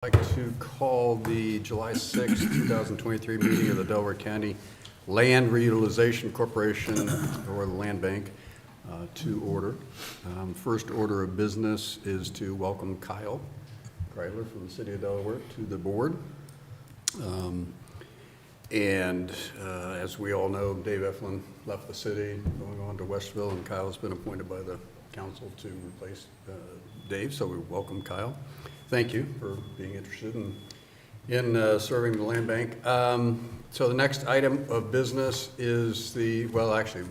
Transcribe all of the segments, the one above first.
I'd like to call the July 6, 2023 meeting of the Delaware County Land Reutilization Corporation, or the Land Bank, to order. First order of business is to welcome Kyle Kreidler from the City of Delaware to the board. As we all know, Dave Eflin left the city, going on to Westville, and Kyle has been appointed by the council to replace Dave, so we welcome Kyle. Thank you for being interested in serving the land bank. So the next item of business is actually,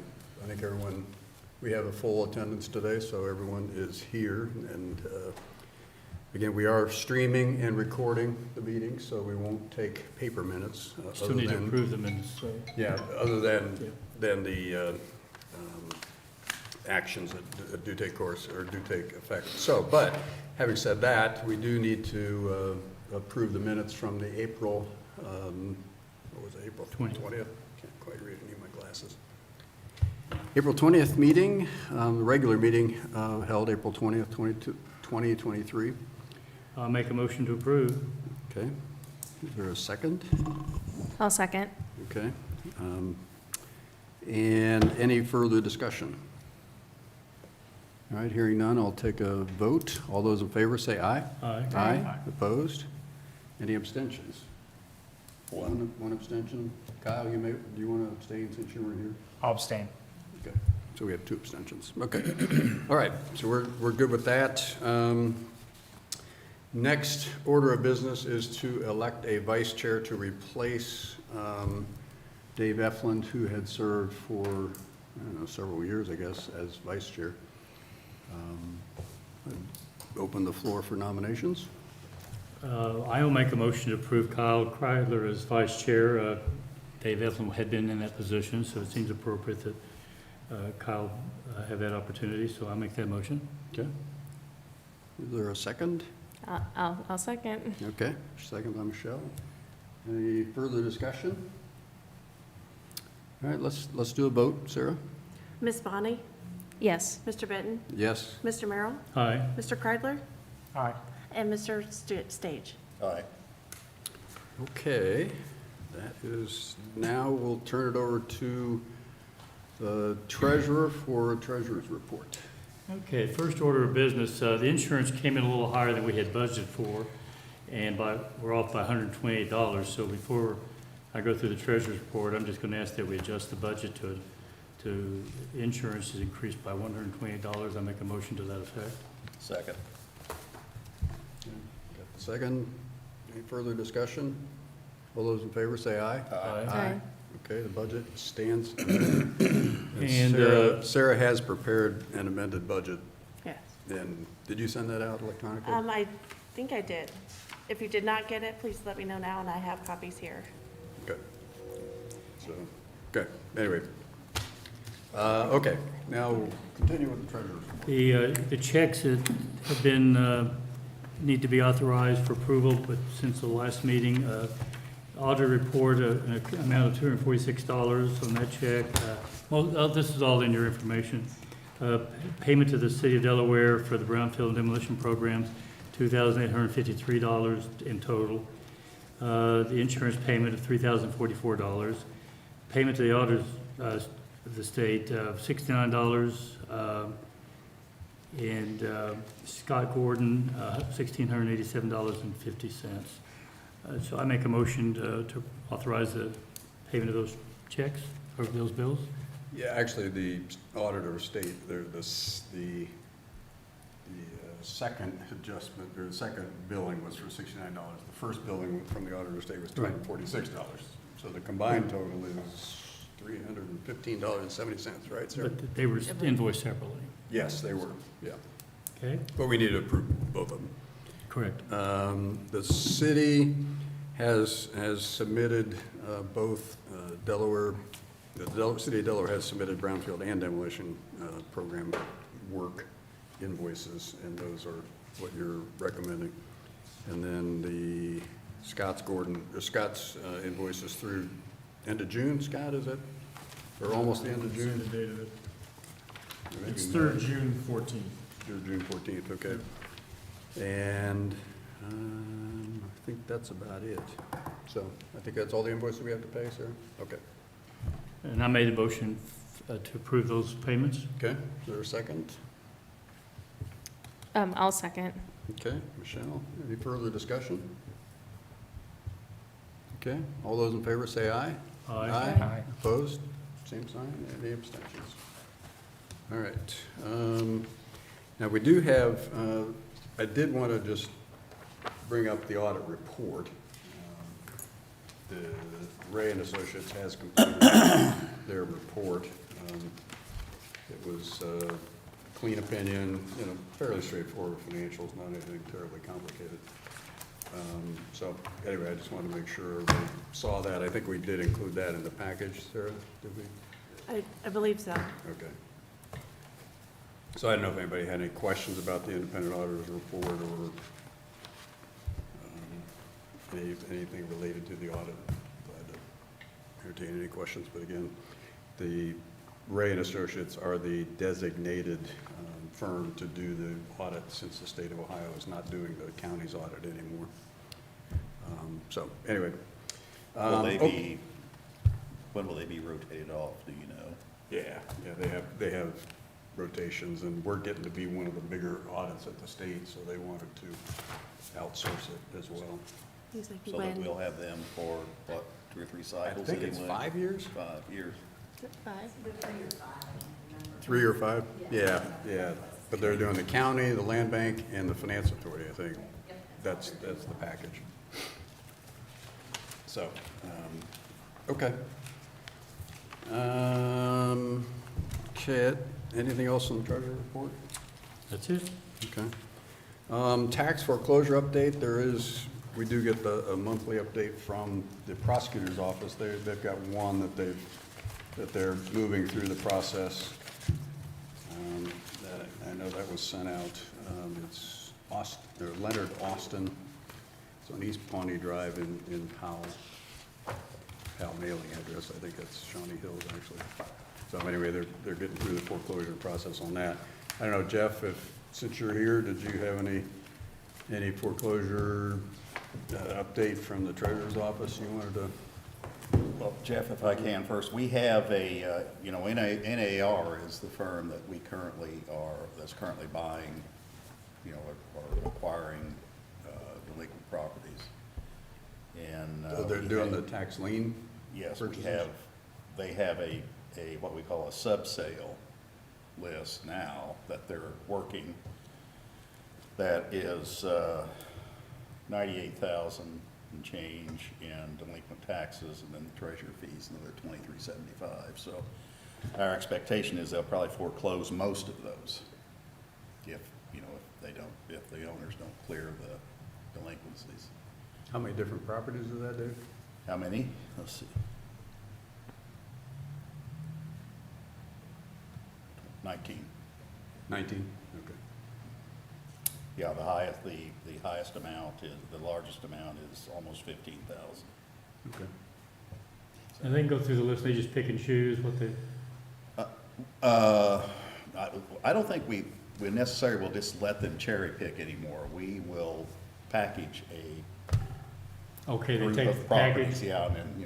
I think we have a full attendance today, so everyone is here. And again, we are streaming and recording the meeting, so we won't take paper minutes. Still need to approve the minutes. So. Yeah, other than the actions that do take course or do take effect. So, but having said that, we do need to approve the minutes from the April, what was it, April 20th? Can't quite read it, need my glasses. April 20th meeting, regular meeting held April 20th, 2023. I'll make a motion to approve. Okay. Is there a second? I'll second. Okay. And any further discussion? All right, hearing none, I'll take a vote. All those in favor say aye. Aye. Aye. Opposed? Any abstentions? One abstention. Kyle, do you want to abstain since you weren't here? I'll abstain. Okay, so we have two abstentions. Okay, all right, so we're good with that. Next order of business is to elect a vice chair to replace Dave Eflin, who had served for, I don't know, several years, I guess, as vice chair. Open the floor for nominations. I will make a motion to approve Kyle Kreidler as vice chair. Dave Eflin had been in that position, so it seems appropriate that Kyle have that opportunity, so I'll make that motion. Okay. Is there a second? I'll second. Okay, second by Michelle. Any further discussion? All right, let's do a vote. Sarah? Ms. Bonnie? Yes. Mr. Benton? Yes. Mr. Merrill? Aye. Mr. Kreidler? Aye. And Mr. Stage? Aye. Okay, that is, now we'll turn it over to the treasurer for a treasurer's report. Okay, first order of business, the insurance came in a little higher than we had budgeted for, and we're off by $128. So before I go through the treasurer's report, I'm just going to ask that we adjust the budget to insurance is increased by $128. I make a motion to that effect. Second. Got the second. Any further discussion? All those in favor say aye. Aye. Okay, the budget stands. And And, Sarah has prepared an amended budget. Yes. And did you send that out electronically? I think I did. If you did not get it, please let me know now, and I have copies here. Okay. So, okay, anyway. Okay, now we'll continue with the treasurer's report. The checks that have been, need to be authorized for approval, but since the last meeting, auditor report, an amount of $246 on that check. This is all in your information. Payment to the City of Delaware for the brownfield demolition programs, $2,853 in total. The insurance payment of $3,044. Payment to the auditors of the state of $69, and Scott Gordon, $1,687.50. So I make a motion to authorize the payment of those checks or those bills. Yeah, actually, the auditor of state, the second adjustment, or the second billing was for $69. The first billing from the auditor of state was $246. So the combined total is $315.70, right, sir? But they were invoiced separately. Yes, they were, yeah. Okay, But we need to approve both of them. correct. The city has submitted both Delaware, the City of Delaware has submitted brownfield and demolition program work invoices, and those are what you're recommending. And then the Scott's invoices through end of June, Scott, is it? Or almost the end of June? The date of it. Maybe It's through June 14th. June 14th, okay. And I think that's about it. So I think that's all the invoices we have to pay, sir? Okay. And I made a motion to approve those payments. Okay, is there a second? I'll second. Okay, Michelle, any further discussion? Okay, all those in favor say aye. Aye. Opposed? Same sign. Any abstentions? All right. Now, we do have, I did want to just bring up the audit report. The Ray and Associates has completed their report. It was a clean opinion, fairly straightforward financials, not anything terribly complicated. So anyway, I just wanted to make sure we saw that. I think we did include that in the package, Sarah, did we? I believe so. Okay. So I don't know if anybody had any questions about the independent auditor's report or anything related to the audit. Glad to entertain any questions, but again, the Ray and Associates are the designated firm to do the audit since the state of Ohio is not doing the county's audit anymore. So anyway. Will they be, when will they be rotated off, do you know? Yeah, they have rotations, and we're getting to be one of the bigger audits at the state, so they wanted to outsource it as well. He's like, So that when? we'll have them for, what, 2 or 3 I cycles think it's anyway? 5 years? 5 years. 5. 3 or 5? Yeah, yeah, but they're doing the county, the land bank, and the finance authority, I think. That's the package. So, okay. Okay, anything else on the treasury report? That's it. Okay. Tax foreclosure update, we do get a monthly update from the prosecutor's office. They've got one that they're moving through the process. I know that was sent out. It's Leonard Austin. It's on East Pawnee Drive in Powell. Powell mailing address, I think that's Shawnee Hills, actually. So anyway, they're getting through the foreclosure process on that. I don't know, Jeff, since you're here, did you have any foreclosure update from the treasurer's office you wanted to? Well, Jeff, if I can first, we have a, NAR is the firm that that's currently buying, or acquiring delinquent properties. And. Oh, they're we doing have- the tax lien? Yes, purchases? they have a, what we call a sub-sale list now that they're working. That is, 98,000 and change in delinquent taxes, and then the treasurer fees, another 2375. So our expectation is they'll probably foreclose most of those if the owners don't clear the delinquencies. How many different properties does that do? How many? Let's see. 19. 19? Okay. Yeah, the highest amount the largest amount is almost 15,000. Okay. And they can go through the list, they just pick and choose what they, I don't think we necessarily will just let them cherry pick anymore. We will package a okay, they group take the of properties, package, yeah, and then,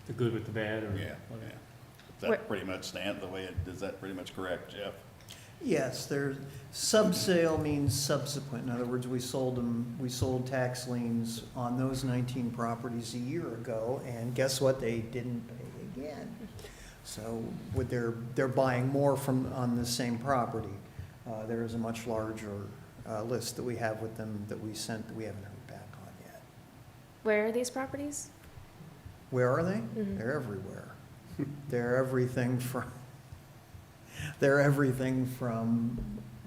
the good with the bad, or? yeah. whatever. Does that Where- pretty much stand the way is that pretty much correct, Jeff? Yes, sub-sale means subsequent. In other words, we sold tax liens on those 19 properties a year ago, and guess what? They didn't pay again. So they're buying more on the same property. There is a much larger list that we have with them that we sent that we haven't heard back on yet. Where are these properties? Where are they? Mhm. They're everywhere. They're everything from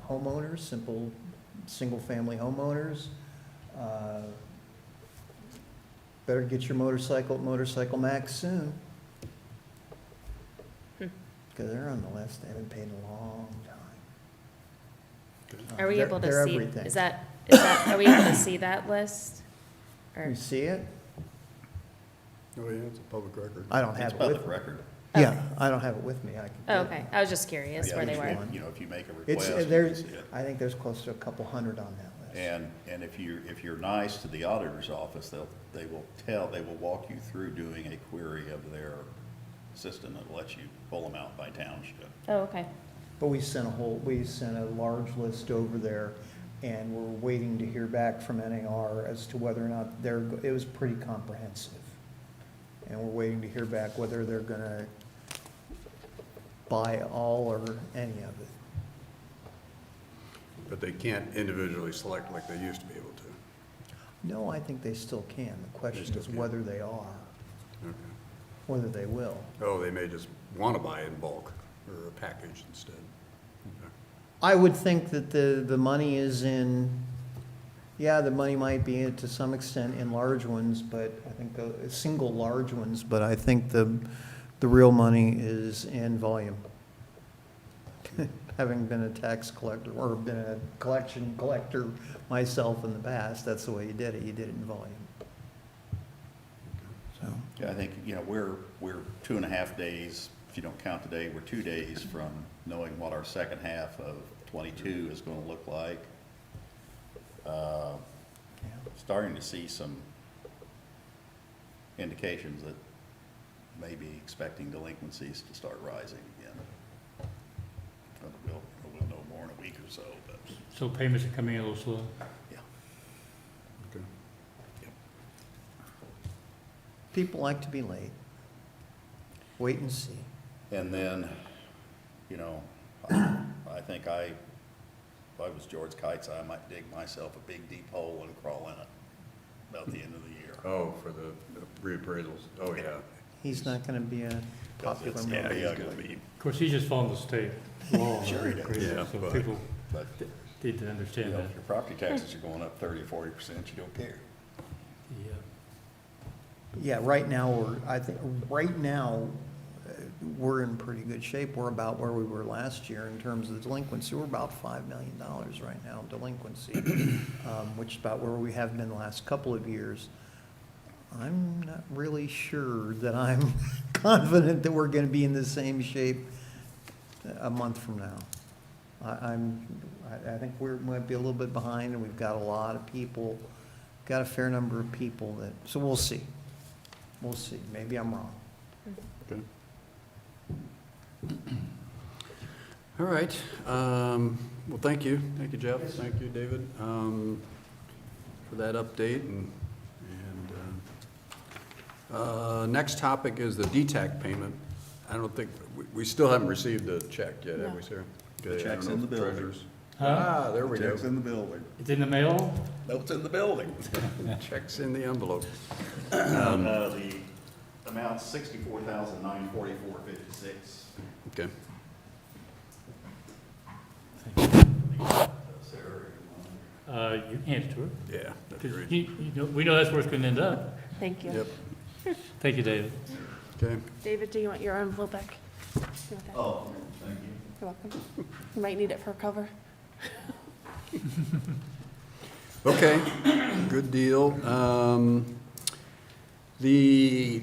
homeowners, simple, single-family homeowners. Better get your motorcycle at Motorcycle Max soon. Because they're on the list, they haven't paid in a long time. Are we They're- able they're to see, everything. are we able to see that list? Or, You see it? Oh, yeah, it's a public record. I don't It's have it public with, record. yeah, I don't have it with me. I can oh, get okay, it. I was just curious Yeah, where they if were. you- if you make a It's, request, you can there's, see it. I think there's close to a couple hundred on that And if you're nice to the auditor's office, they will walk you through doing a query of their system that lets you pull them out by township. Oh, okay. But we sent a large list over there, and we're waiting to hear back from NAR as to whether or not it was pretty comprehensive. And we're waiting to hear back whether they're gonna buy all or any of it. But they can't individually select like they used to be able to. No, I think they still can. The question still is can. whether they are, Okay. whether they will. Oh, they may just want to buy in bulk or a package instead. Okay. I would think that the money is in, yeah, the money might be to some extent in large ones, but I think single large ones, but I think the real money is in volume. Having been a tax collector or been a collection collector myself in the past, that's the way you did it. You did it in volume. So, Yeah, I think, we're 2.5 days, if you don't count today, we're 2 days from knowing what our second half of '22 is gonna look like. yeah. Starting to see some indications that maybe expecting delinquencies to start rising again. We'll know more in a week or so, but, So payments are coming in a little slow. yeah. Okay. People like to be late. Wait and see. And then, I think if I was George Kites, I might dig myself a big deep hole and crawl in it about the end of the year. Oh, for the reappraisals. Oh, yeah. He's not gonna be a 'Cause popular it's man. gonna be he's gonna ugly. Of course, he's just following the state law. Sure he does. Yeah, So but- people But, need to understand that. if your property taxes are going up 30 or 40%, you don't care. Yeah. Yeah, right now, we're in pretty good shape. We're about where we were last year in terms of the delinquency. We're about $5 million right now in delinquency, which is about where we have been the last couple of years. I'm not really sure that I'm confident that we're gonna be in the same shape a month from now. I think we might be a little bit behind, and we've got a lot of people, got a fair number of people so we'll see. We'll see. Maybe I'm wrong. Okay. All right. Well, thank you. Thank you, Jeff. Thank you, David, for that update. And next topic is the DTAC payment. I don't think, we still haven't received the check yet, have we, Sarah? The Okay, I check's don't know in the if building. treasurer's- Huh? There we go. Check's in the building. It's in the mail? No, it's in the building. Check's in the envelope. The amount's $64,944.56. Okay. You hand it to her. Yeah, that'd be 'Cause great. we know that's where it's gonna end up. Thank you. Yep. Thank you, David. Okay. David, do you want your envelope back? You want that? Oh, thank you. You're welcome. You might need it for cover. Okay, good deal. The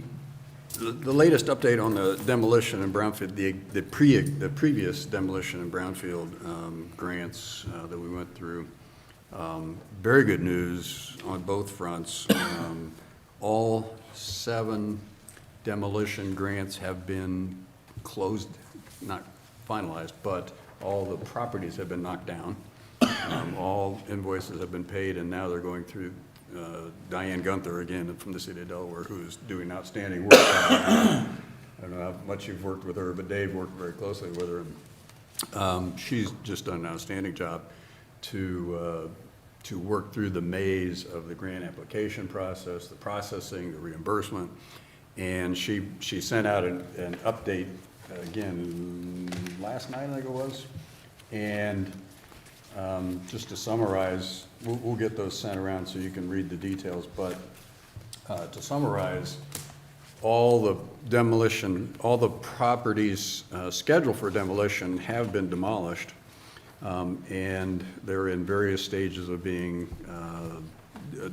latest update on the demolition in Brownfield, the previous demolition in Brownfield grants that we went through. Very good news on both fronts. All 7 demolition grants have been closed, not finalized, but all the properties have been knocked down. All invoices have been paid, and now they're going through Diane Gunther, again, from the city of Delaware, who's doing outstanding work. I don't know how much you've worked with her, but Dave worked very closely with her. She's just done an outstanding job to work through the maze of the grant application process, the processing, the reimbursement. And she sent out an update, again, last night, I think it was. And just to summarize, we'll get those sent around so you can read the details, but to summarize, all the demolition, all the properties scheduled for demolition have been demolished, and they're in various stages of being,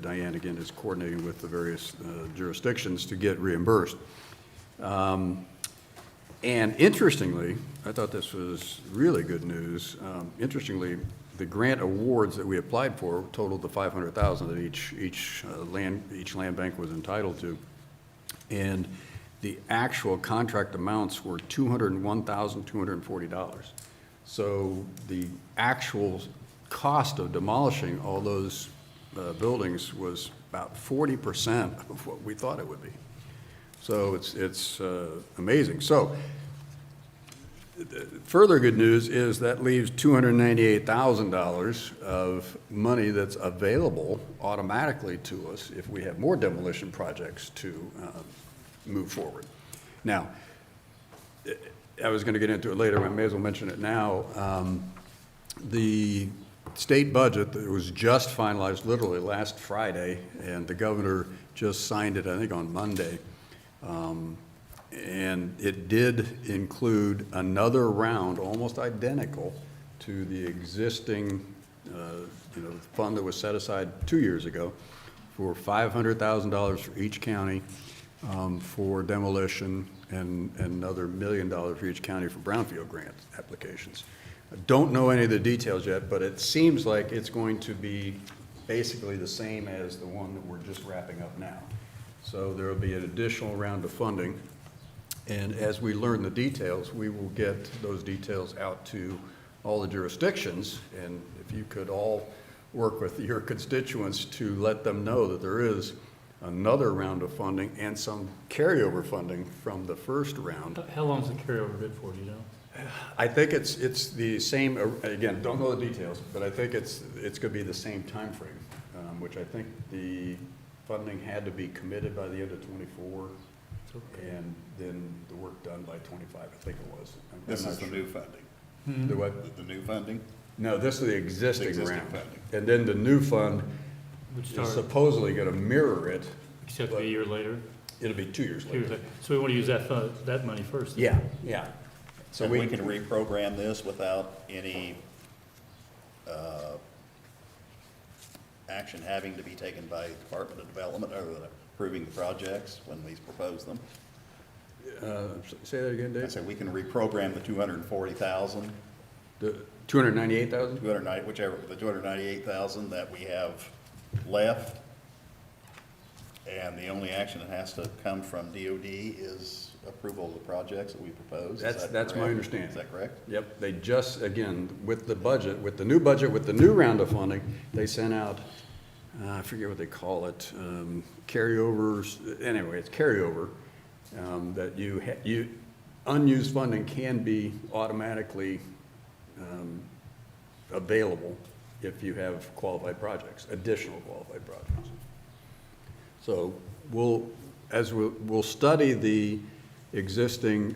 Diane, again, is coordinating with the various jurisdictions to get reimbursed. And interestingly, I thought this was really good news. Interestingly, the grant awards that we applied for totaled the 500,000 that each land bank was entitled to. And the actual contract amounts were $201,240. So the actual cost of demolishing all those buildings was about 40% of what we thought it would be. So it's amazing. So further good news is that leaves $298,000 of money that's available automatically to us if we have more demolition projects to move forward. Now, I was going to get into it later, but I may as well mention it now. The state budget that was just finalized literally last Friday, and the governor just signed it, I think, on Monday. And it did include another round, almost identical to the existing, fund that was set aside 2 years ago for $500,000 for each county for demolition and another $1 million for each county for brownfield grant applications. I don't know any of the details yet, but it seems like it's going to be basically the same as the one that we're just wrapping up now. So there will be an additional round of funding. And as we learn the details, we will get those details out to all the jurisdictions. And if you could all work with your constituents to let them know that there is another round of funding and some carryover funding from the first round. How long is the carryover good for, do you know? I think it's the same, again, don't know the details, but I think it's going to be the same timeframe, which I think the funding had to be committed by the end of '24. And then the work done by '25, I think it was. This is the new funding. The what? The new funding? No, this is the existing Existing round. funding. And then the new fund Which is start, supposedly going to mirror it. except a year later? It'll be 2 years 2 years later. later. So we want to use that money first? then? Yeah, yeah. So So we can reprogram this without any action having to be taken by Department of Development other than approving the projects when we propose them. Say that again, I Dave? said we can reprogram the 240,000, The 298,000? 290, whichever, the 298,000 that we have left. And the only action that has to come from DOD is approval of the projects that we propose. Is that That's my correct? understanding. Is that correct? Yep, they just, again, with the budget, with the new round of funding, they sent out, I forget what they call it, carryovers, anyway, it's carryover, that unused funding can be automatically available if you have qualified projects, additional qualified projects. So we'll study the existing,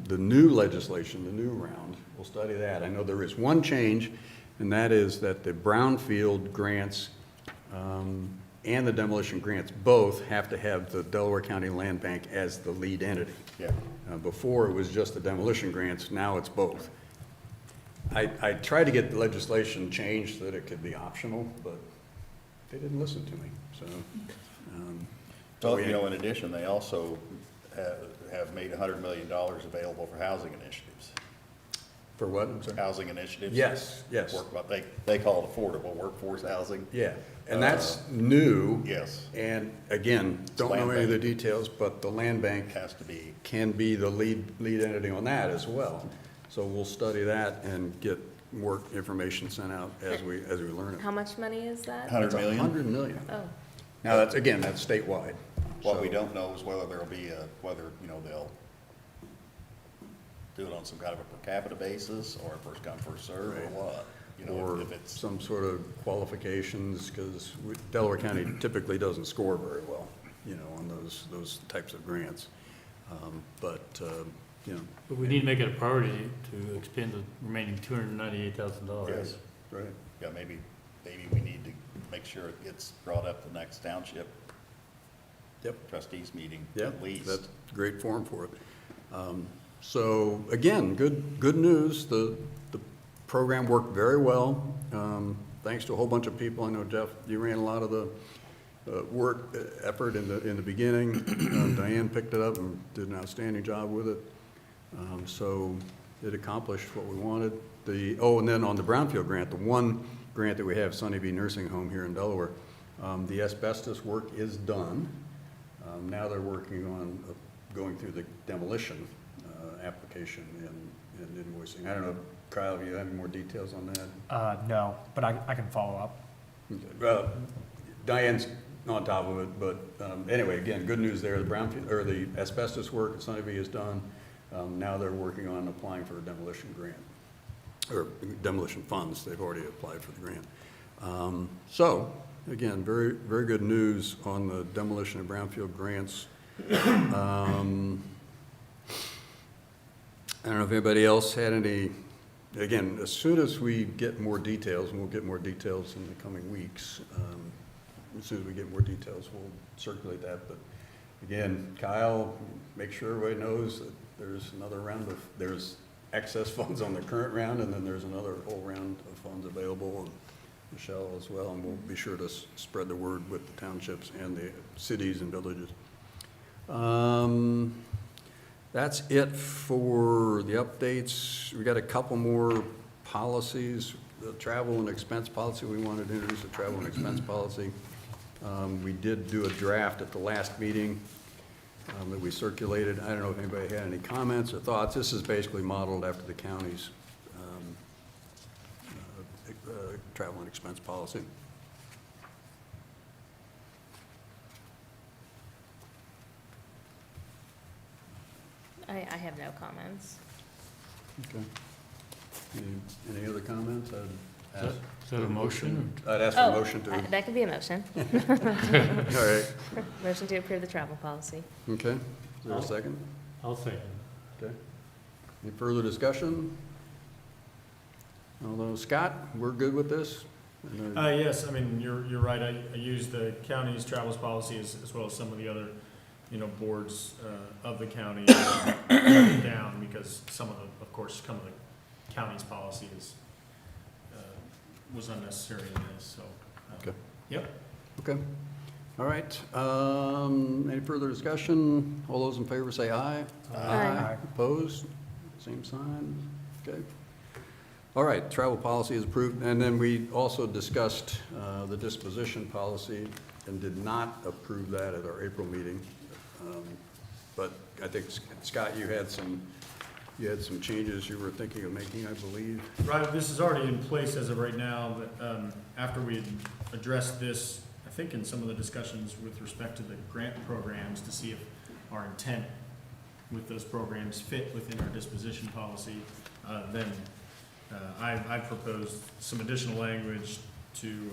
the new legislation, the new round. We'll study that. I know there is one change, and that is that the brownfield grants and the demolition grants both have to have the Delaware County Land Bank as the lead entity. Yeah. Before, it was just the demolition grants. Now it's both. I tried to get the legislation changed so that it could be optional, but they didn't listen to me, so. Well, in addition, they also have made $100 million available for housing initiatives. For what? I'm sorry? Housing initiatives. Yes. They call it affordable workforce housing. Yeah, and that's new. Yes. And again, don't know Land any of the bank. details, but the land bank Has to be, can be the lead entity on that as well. So we'll study that and get more information sent out as we learn it. How much money is that? 100 million. $100 million. Oh, Now, that's statewide. What we So- don't know is whether there'll be whether they'll do it on some kind of a per capita basis or first come, first serve or Right. what. Or If it's, some sort of qualifications, because Delaware County typically doesn't score very well, on those types of grants. But But we need to make it a priority to expend the remaining $298,000. yes, right. yeah, maybe we need to make sure it gets brought up the next township Yep. trustees meeting Yeah, at least. that's a great forum for it. So again, good news. The program worked very well. Thanks to a whole bunch of people. I know, Jeff, you ran a lot of the effort in the beginning. Diane picked it up and did an outstanding job with it. So it accomplished what we wanted. And then on the Brownfield grant, the one grant that we have, Sunnyview Nursing Home here in Delaware, the asbestos work is done. Now they're working on going through the demolition application and invoicing. I don't know, Kyle, if you have any more details on that? No, but I can follow up. Well, Diane's on top of it, but anyway, again, good news there. The Brownfield, or the asbestos work at Sunnyview is done. Now they're working on applying for a demolition grant, or demolition funds. They've already applied for the grant. So, again, very, very good news on the demolition and brownfield grants. I don't know if anybody else had any, again, as soon as we get more details, and we'll get more details in the coming weeks, as soon as we get more details, we'll circulate that. But again, Kyle, make sure everybody knows that there's another round of, there's excess funds on the current round, and then there's another whole round of funds available, and Michelle as well, and we'll be sure to spread the word with the townships and the cities and villages. That's it for the updates. We got a couple more policies. The travel and expense policy, we wanted to introduce a travel and expense policy. We did do a draft at the last meeting that we circulated. I don't know if anybody had any comments or thoughts. This is basically modeled after the county's travel and expense policy. I have no comments. Okay. Any other comments? I'd ask. Is that a motion? I'd ask for a motion to. That could be a motion. All right. Motion to approve the travel policy. Okay. Is there a second? I'll second. Okay. Any further discussion? Although, Scott, we're good with this? Yes, I mean, you're right. I use the county's travels policy as well as some of the other, boards of the county down, because of course, some of the county's policy was unnecessary in this, so. Okay. Yep. Okay. All right. Any further discussion? All those in favor say aye. Aye. Opposed? Same sign. Okay. All right, travel policy is approved. And then we also discussed the disposition policy and did not approve that at our April meeting. But I think, Scott, you had some changes you were thinking of making, I believe. Right, this is already in place as of right now, but after we had addressed this, I think in some of the discussions with respect to the grant programs, to see if our intent with those programs fit within our disposition policy, then I proposed some additional language to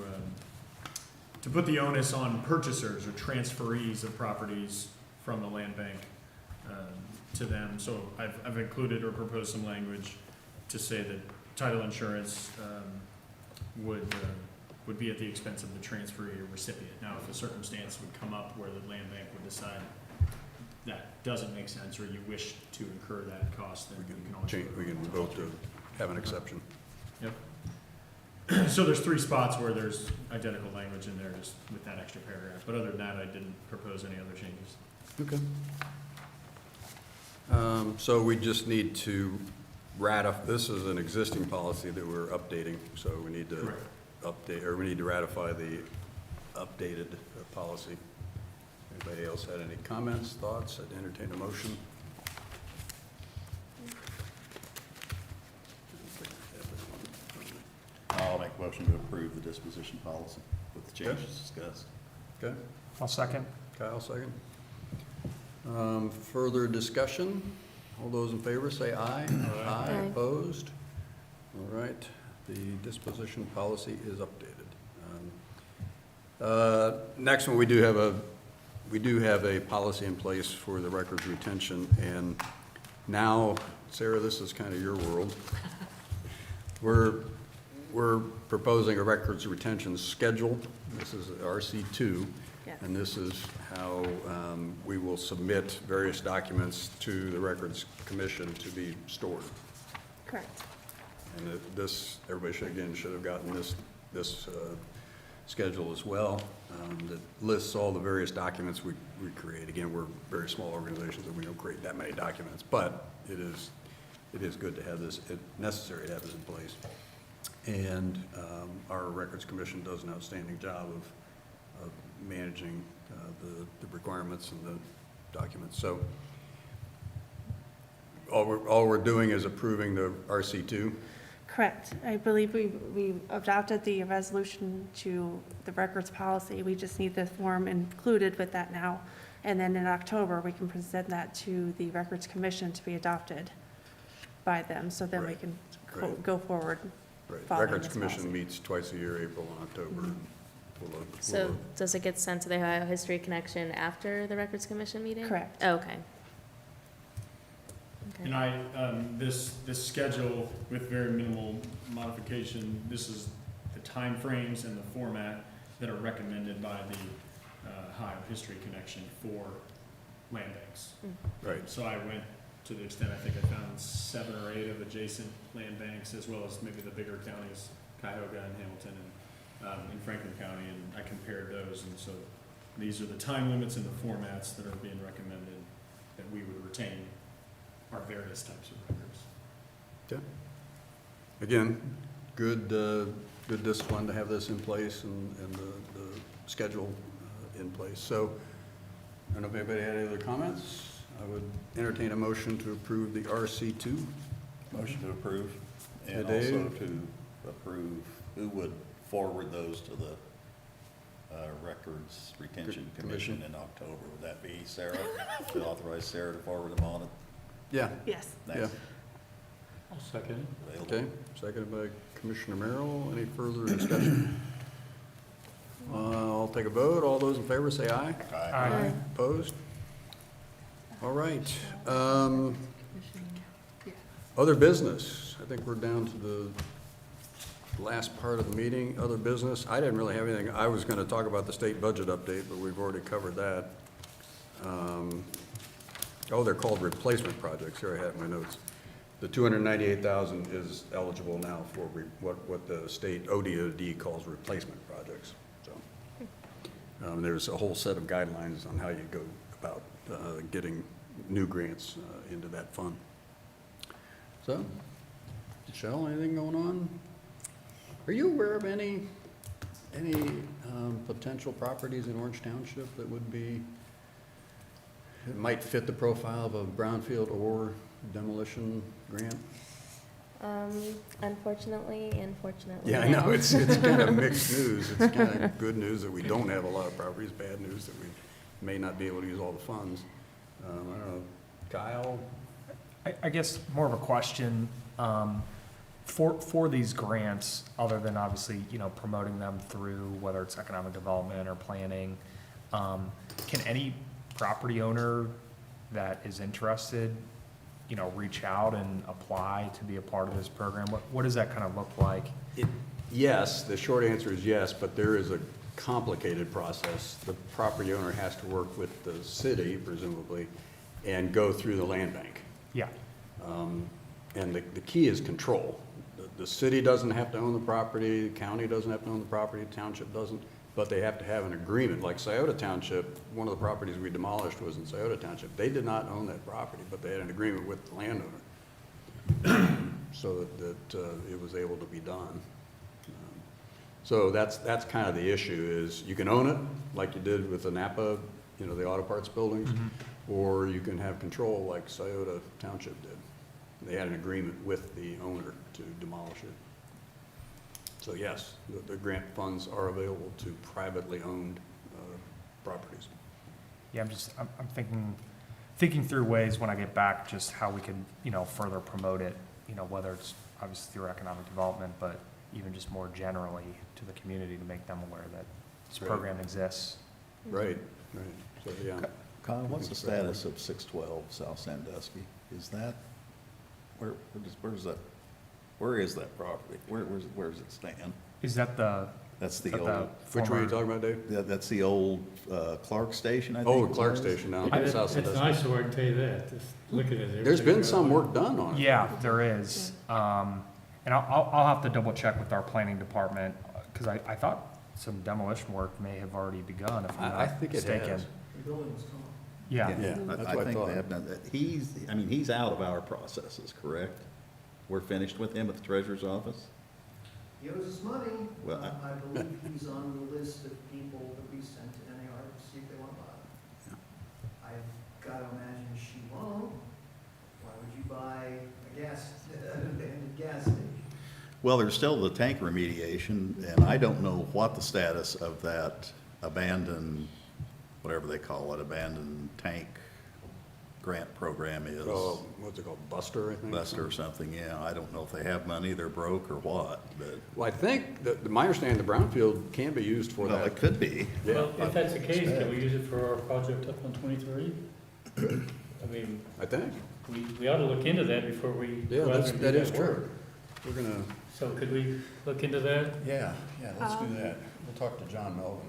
put the onus on purchasers or transferees of properties from the land bank to them. So I've included or proposed some language to say that title insurance would be at the expense of the transferee or recipient. Now, if a circumstance would come up where the land bank would decide that doesn't make sense, or you wish to incur that cost, then we can always Change, we can vote to have an exception. Yep. So there's 3 spots where there's identical language in there, just with that extra paragraph. But other than that, I didn't propose any other changes. Okay. So we just need to ratify, this is an existing policy that we're updating, so we need to Correct. update, or we need to ratify the updated policy. Anybody else had any comments, thoughts? I'd entertain a motion. I'll make a motion to approve the disposition policy with the changes discussed. Okay, I'll second. Kyle, second. Further discussion? All those in favor say aye. Aye. Aye. Opposed? All right, the disposition policy is updated. Next one, we do have a policy in place for the records retention, and now, Sarah, this is kind of your world. We're proposing a records retention schedule. This is RC2, Yes. and this is how we will submit various documents to the Records Commission to be stored. Correct. And this, everybody should have gotten this schedule as well, that lists all the various documents we create. Again, we're very small organizations and we don't create that many documents, but it it is good to have this, necessary to have this in place. And our Records Commission does an outstanding job of managing the requirements and the documents. So all we're doing is approving the RC2. Correct. I believe we adopted the resolution to the records policy. We just need the form included with that now. And then in October, we can present that to the Records Commission to be adopted by them. So then we Right. can Right. go forward. Right. Following Records this Commission policy. meets twice a year, April and October. and we'll- So does it get sent to the Ohio History Connection after the Records Commission meeting? Correct. Oh, okay. And Okay. this schedule with very minimal modification, this is the timeframes and the format that are recommended by the Ohio History Connection for land banks. Right. So I went to the extent, I think I found 7 or 8 of adjacent land banks, as well as maybe the bigger counties, Cuyahoga and Hamilton and Franklin County, and I compared those. And so these are the time limits and the formats that are being recommended that we would retain our various types of records. Okay. Again, good discipline to have this in place and the schedule in place. So, I don't know if anybody had any other comments. I would entertain a motion to approve the RC2. Motion to approve, and Dave? also to approve, who would forward those to the Records Retention Commission. Commission in October? Would that be Sarah? To authorize Sarah to forward them on it? Yeah, Yes. yeah. Next I'll second it. available. Okay, seconded by Commissioner Merrill. Any further discussion? I'll take a vote. All those in favor say aye. Aye. Opposed? All right. Other business. I think we're down to the last part of the meeting. Other business. I didn't really have anything. I was going to talk about the state budget update, but we've already covered that. Oh, they're called replacement projects. Here I have my notes. The 298,000 is eligible now for what the state ODOD calls replacement projects. So there's a whole set of guidelines on how you go about getting new grants into that fund. So, Michelle, anything going on? Are you aware of any potential properties in Orange Township that would be, it might fit the profile of a brownfield or demolition grant? Unfortunately and fortunately. Yeah, I know, no. it's kind of mixed news. It's kind of good news that we don't have a lot of properties, bad news that we may not be able to use all the funds. I don't know, Kyle? I guess more of a question, for these grants, other than obviously, promoting them through, whether it's economic development or planning, can any property owner that is interested, reach out and apply to be a part of this program? What does that kind of look like? Yes, the short answer is yes, but there is a complicated process. The property owner has to work with the city, presumably, and go through the land bank. Yeah, And the key is control. The city doesn't have to own the property, the county doesn't have to own the property, the township doesn't, but they have to have an agreement. Like Scioto Township, one of the properties we demolished was in Scioto Township. They did not own that property, but they had an agreement with the landowner so that it was able to be done. So that's kind of the issue is you can own it like you did with the Napa, the auto parts buildings, or you can have control like Scioto Township did. They had an agreement with the owner to demolish it. So yes, the grant funds are available to privately owned properties. yeah, I'm thinking through ways when I get back, just how we could, further promote it, whether it's obviously through economic development, but even just more generally to the community to make them aware that this Right. program exists. Right, right, so yeah. Kyle, what's the status of 612 South Sandusky? Is that, where is that property? Where does it stand? Is that the? That's the is that old, Which one are you former- talking about, Dave? yeah, that's the old Clark Station, I think. Oh, it Clark was. Station now, Yeah, South It's Sandusky. nice, I can tell you that, just looking at it. There's been some work done on it. Yeah, there is. And I'll have to double check with our planning department, because I thought some demolition work may have already begun, if I'm I not think it mistaken. has. Yeah. Yeah, that's I what I think thought. they have done that. He's out of our processes, correct? We're finished with him at the treasurer's office? He owes us money. Well, I believe he's on the list of people that we sent to NAR to see if they want to buy. I've got to imagine she won't. Why would you buy a an abandoned gas station? Well, there's still the tank remediation, and I don't know what the status of that abandoned, whatever they call it, abandoned tank grant program is. Oh, what's it called, Buster, I think? Buster or something, yeah. I don't know if they have money, they're broke or what, but, Well, I think, that my understanding, the brownfield can be used for well, that. it could be. Yeah. Well, if that's the case, can we use it for our project up on 23? I mean, I think. we ought to look into that before we Yeah, go out that's, and do that is that work. true. We're gonna, So could we look into that? yeah, let's do Um, that. We'll talk to John Melvin.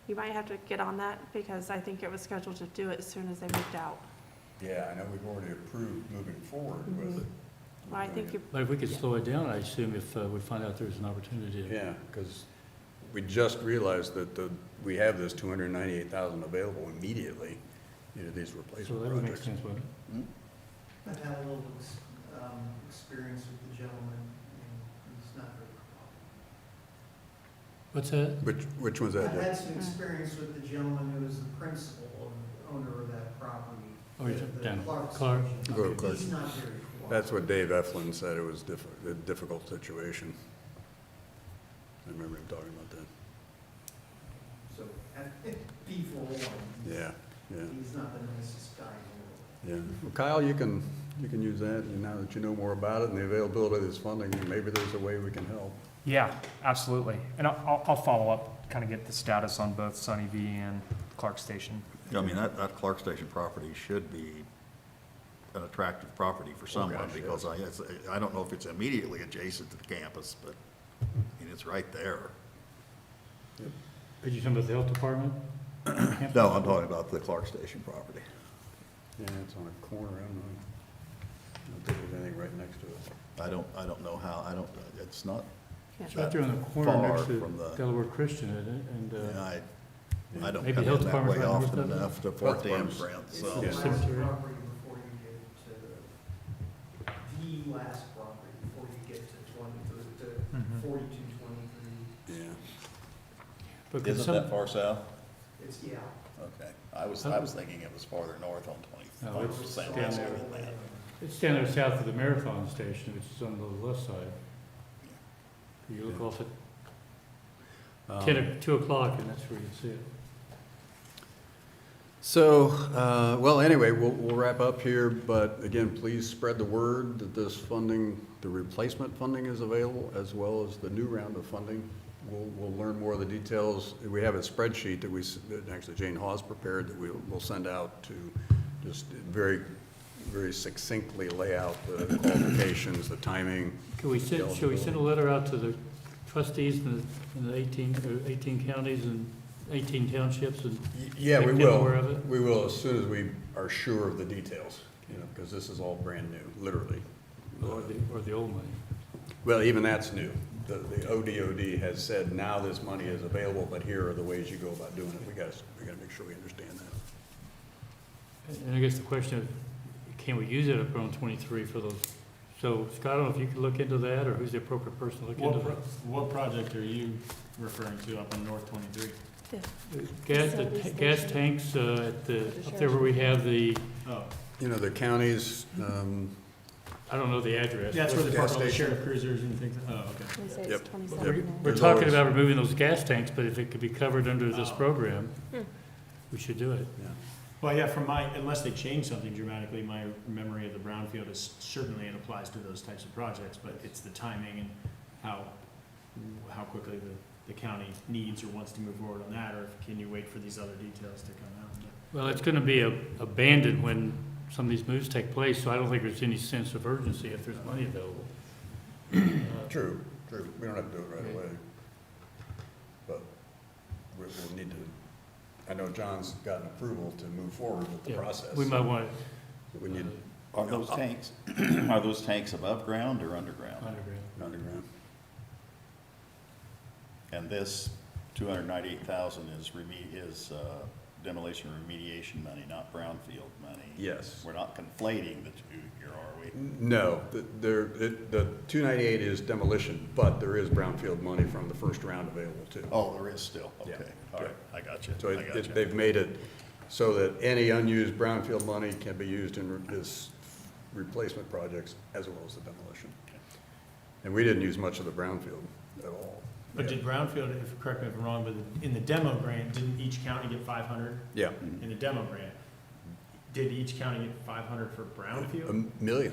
You might have to get on that because I think it was scheduled to do it as soon as they moved out. Yeah, I know we've already approved moving forward with it. Well, I think you, But if we could slow it down, I assume if we find out there's an opportunity. Yeah, because we just realized that we have this 298,000 available immediately into these So replacement that would make projects. sense, wouldn't it? I've had a little experience with the gentleman, and he's not very cooperative. What's that? Which one's that? I've Dick? had some experience with the gentleman who is the principal and owner of that property. Oh, you're the down Clark Clark? station. Go, Clark. He's not very cooperative. That's what Dave Eflin said, it was a difficult situation. I remember him talking about that. So, be forewarned. Yeah, yeah, He's not the nicest guy in the world. yeah. Well, Kyle, you can use that, and now that you know more about it and the availability of this funding, maybe there's a way we can help. Yeah, absolutely. And I'll follow up, kind of get the status on both Sunny V and Clark Station. I mean, that Clark Station property should be an attractive property for someone, gosh, because I don't know if it's immediately adjacent to the campus, but, I mean, it's right there. Could you talk about the health department? No, I'm talking about the Clark Station property. Yeah, it's on a corner, I don't think there's anything right next to it. I don't know how, it's not, It's right there on the corner Far next to from the- Delaware Christian, isn't it? And, I don't Maybe come health in that department's way right north often of it? enough to afford the department's- imprint, It's so. the Yeah, last cemetery. property before you get to, the last property before you get to Mhm. 4223. Yeah. but could Isn't some, that far south? It's, yeah. Okay, I was thinking it was farther north on No, 20. it's Same down as there. doing that. it's down there south of the Marathon Station, which is on the left side. You look off at Um, 2 o'clock, and that's where you see it. So, well, anyway, we'll wrap up here, but again, please spread the word that this funding, the replacement funding is available, as well as the new round of funding. We'll learn more of the details. We have a spreadsheet that actually Jane Hawes prepared that we'll send out to just very, very succinctly lay out the qualifications, the timing. Should we send a letter out to the trustees in the 18 counties and 18 townships and Yeah, we make them will. aware of it? We will as soon as we are sure of the details, because this is all brand new, literally. Or the old money? Well, even that's new. The ODOD has said, now this money is available, but here are the ways you go about doing it. We gotta make sure we understand that. And I guess the question of, can we use it up on 23 for those? So Scott, I don't know if you could look into that, or who's the appropriate person to look into that? What project are you referring to up on North 23? Gas tanks up there where we have the, Oh, The counties, I don't know the address. that's where they Gas park all the station. sheriff cruisers and things, oh, okay. We say Yep. it's 27 We're now. There's talking always- about removing those gas tanks, but if it could be covered under this Oh. program, Hmm. we should do it. Well, yeah, unless they change something dramatically, my memory of the brownfield is certainly it applies to those types of projects, but it's the timing and how quickly the county needs or wants to move forward on that, or can you wait for these other details to come out? Well, it's going to be abandoned when some of these moves take place, so I don't think there's any sense of urgency if there's money available. True. We don't have to do it right away. But we'll need to, I know John's gotten approval to move forward with the Yeah, process. We might want We need Are those tanks, above ground or underground? underground. underground. And this 298,000 is demolition remediation money, not brownfield money. Yes. We're not conflating the two here, are we? No, the 298 is demolition, but there is brownfield money from the first round available too. Oh, there is still, Yeah. okay, all right, I got you, So I got you. they've made it so that any unused brownfield money can be used in this replacement projects as well as the demolition. And we didn't use much of the brownfield at all. But did Brownfield, if, correct me if I'm wrong, but in the demo grant, didn't each county get 500 Yeah, in the demo grant? Did each county get 500 for Brownfield? a million.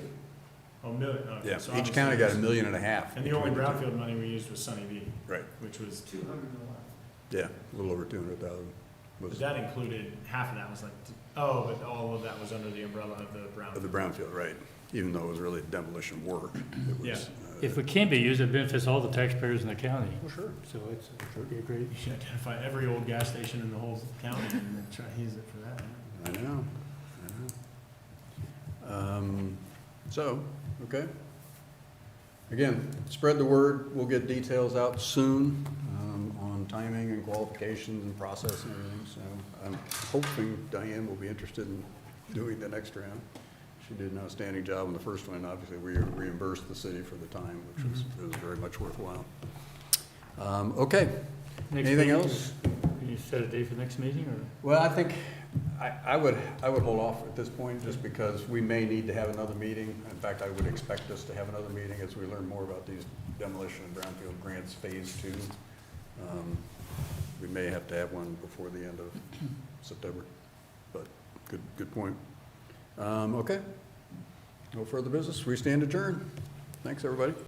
Oh, million, okay. Yeah, so each obviously county got it's- $1.5 million. And the only between the two. Brownfield money we used was Sunny V, Right, which was, yeah, a little over 200,000 but was that included, half of that was like, oh, but all of that was under the umbrella of the of the Brownfield. brownfield, right, even though it was really demolition work. It was, Yeah. If it can be used, it benefits all the taxpayers in the county. Well, sure. So it'd be a great, You should identify every old gas station in the whole county and then try to use it for that. I know, I know. So, okay. Again, spread the word. We'll get details out soon on timing and qualifications and process and everything. So I'm hoping Diane will be interested in doing the next round. She did an outstanding job on the first one, and obviously we reimbursed the city for the time, which was, it was very much worthwhile. Okay, next anything meeting, else? Can you set a date for next meeting, or? Well, I think, I would hold off at this point, just because we may need to have another meeting. In fact, I would expect us to have another meeting as we learn more about these demolition and brownfield grants phase 2. We may have to have one before the end of September, but good point. Okay, no further business, we stand adjourned. Thanks, everybody.